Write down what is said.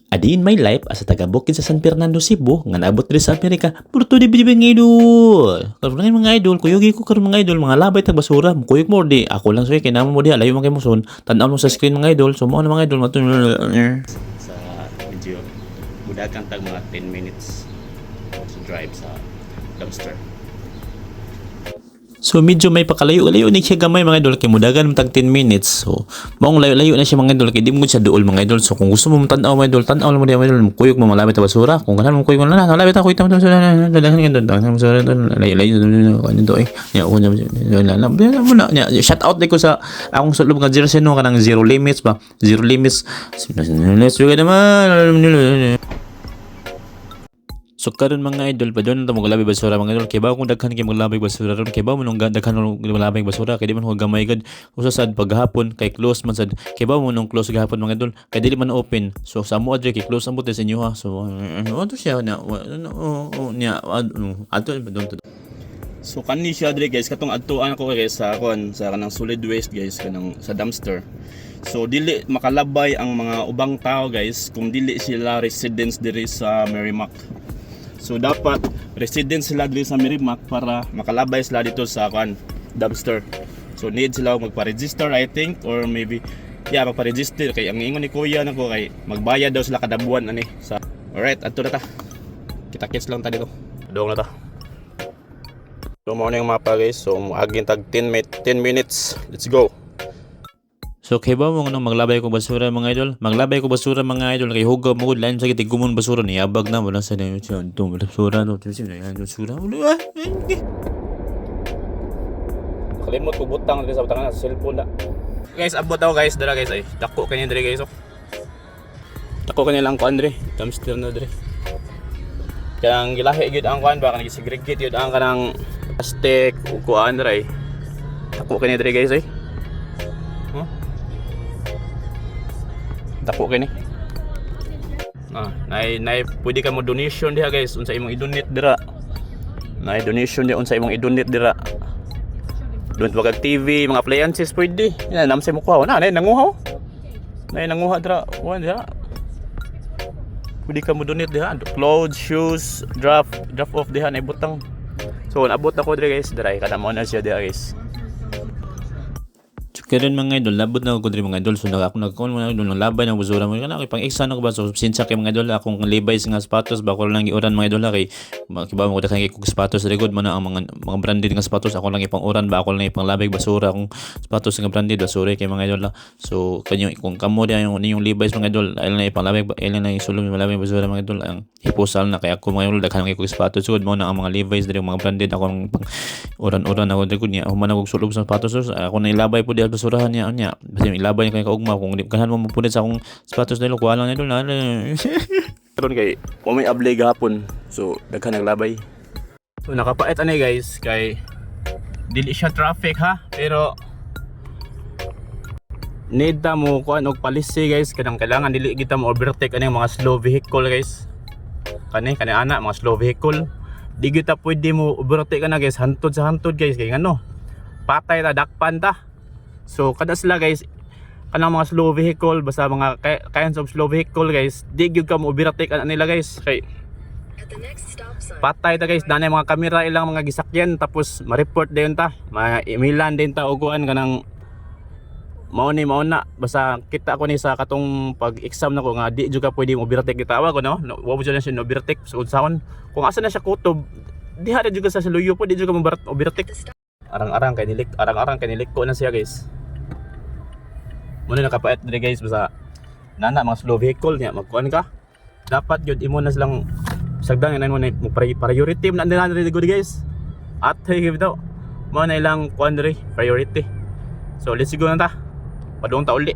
A day in my life as a taga-bukid sa San Fernando, Cebu, nga naabot diri sa Amerika, puro to di mga idol. Karon mga idol, kuyugi ko karon mga idol, mga labay tag basura, kuyog mo di. Ako lang suy kay namo mo di, layo man kay mo son. Tan-aw mo sa screen mga idol, so mo na mga idol Sa medyo budakan tag mga 10 minutes to drive sa dumpster. So medyo may pakalayo-layo ni siya gamay mga idol kay mudagan mo tag 10 minutes. So maong layo-layo na siya mga idol kay di mo siya duol mga idol. So kung gusto mo tan-aw mga idol, tan-aw mo di mga idol, kuyog mo malapit ta basura. Kung ganun mo kuyog mo na, malapit ta kuyog ta basura. Dalahan nga doon, basura doon, layo-layo ano to eh. Ya ko na shout out ko sa akong sulod nga jersey no kanang zero limits ba. Zero limits. Let's go naman. So karon mga idol pa doon ta maglabay basura mga idol kay ba kung daghan kay maglabay basura ron kay ba mo nung daghan maglabay basura kay di man ho gamay gad usa sad paghapon kay close man sad kay ba mo nung close gahapon mga idol kay dili man open so sa mo adre kay close ang buti sa inyo ha so ano siya na niya ato doon to. So kani siya dre guys katong adtuan ko guys sa kon sa kanang solid waste guys kanang sa dumpster. So dili makalabay ang mga ubang tao guys kung dili sila residents diri sa Merrimack. So dapat resident sila dito sa Merrimack para makalabay sila dito sa dumpster. So need sila magpa-register I think or maybe magpa-register kay ang ingon ni kuya nako kay magbayad daw sila kada buwan ani sa. Alright, adto na ta. Kita-kits lang ta dito. Dong na ta. So mo na yung mapa guys. So agin tag 10 minutes. Let's go. So kay ba mo nang maglabay ko basura mga idol? Maglabay ko basura mga idol kay hugaw mo gud lain sa gitigumon basura ni abag na wala sa dayon siya dum basura no tisi na basura. Kalimot ko butang dito sa butangan sa cellphone na. Guys, abot daw guys, dala guys ay. Dako kanya dire guys. Dako kanya lang ko andre. Dumpster na dire. Kang gilahi gyud ang kuan ba kanang segregate gyud ang kanang plastic ug kuan dire. Dako kanya dire guys ay. Dako kini. Nay pwede ka mo donation diha guys unsa imong i-donate dira. Nay donation diha unsa imong i-donate dira. Don't wag TV, mga appliances pwede. Yan namsay mo kuha na nay nanguha. Nay nanguha dira. Kuan dira. Pwede ka mo donate diha. Clothes, shoes, draft off diha nay butang. So abot ako dira guys, dira kada mo na siya dira guys. Karon mga idol, labot na ko diri mga idol. So ako nagkuan mga idol ng labay ng basura mo kana kay pang extra na ko ba so sinsa kay mga idol akong Levi's nga sapatos ba ko lang giuran mga idol kay kiba mo ko daghang kay kog sapatos record man ang mga branded nga sapatos ako lang ipang uran ba ako lang ipang labay basura akong sapatos nga branded basura kay mga idol. So kanyo kung kamo diha yung Levi's mga idol ay lang ipang labay ay lang isulong yung labay basura mga idol ang hiposal na kay ako mga idol daghang kay kog sapatos sud mo na ang mga Levi's diri mga branded ako lang pang uran ako record niya human ako sulog sa sapatos ako na ilabay po diha basurahan niya nya basta ilabay kay kaugma kung di kanhan mo mapunit sa akong sapatos nilo kuha lang nilo na karon kay wa may ablay gahapon so daghan naglabay. So nakapait ani guys kay dili siya traffic ha pero need ta mo kuan og policy guys kanang kailangan dili kita mo overtake ani mga slow vehicle guys kani ana mga slow vehicle di kita pwede mo overtake kana guys hantod sa hantod guys kay ngano patay ta dakpan ta. So kada sila guys kanang mga slow vehicle basta mga kinds of slow vehicle guys di gyud ka mo overtake ana nila guys kay patay ta guys danay mga kamera ilang mga gisakyan tapos ma-report dayon ta ma-emailan din ta uguan kanang mao na basta kita ko ni sa katong pag-exam nako nga di jud ka pwede mo overtake gitawag ko no wa mo jud na siya overtake so unsaon kung asa na siya kutob diha ra jud ka sa luyo po di jud ka mo overtake arang-arang kay nilik ko na siya guys. Muna nakapait diri guys basta nana mga slow vehicle niya magkuan ka dapat gyud imo na silang sagdang inan mo na priority na diri good guys at give daw mo na ilang kuan diri priority. So let's go na ta padung ta uli.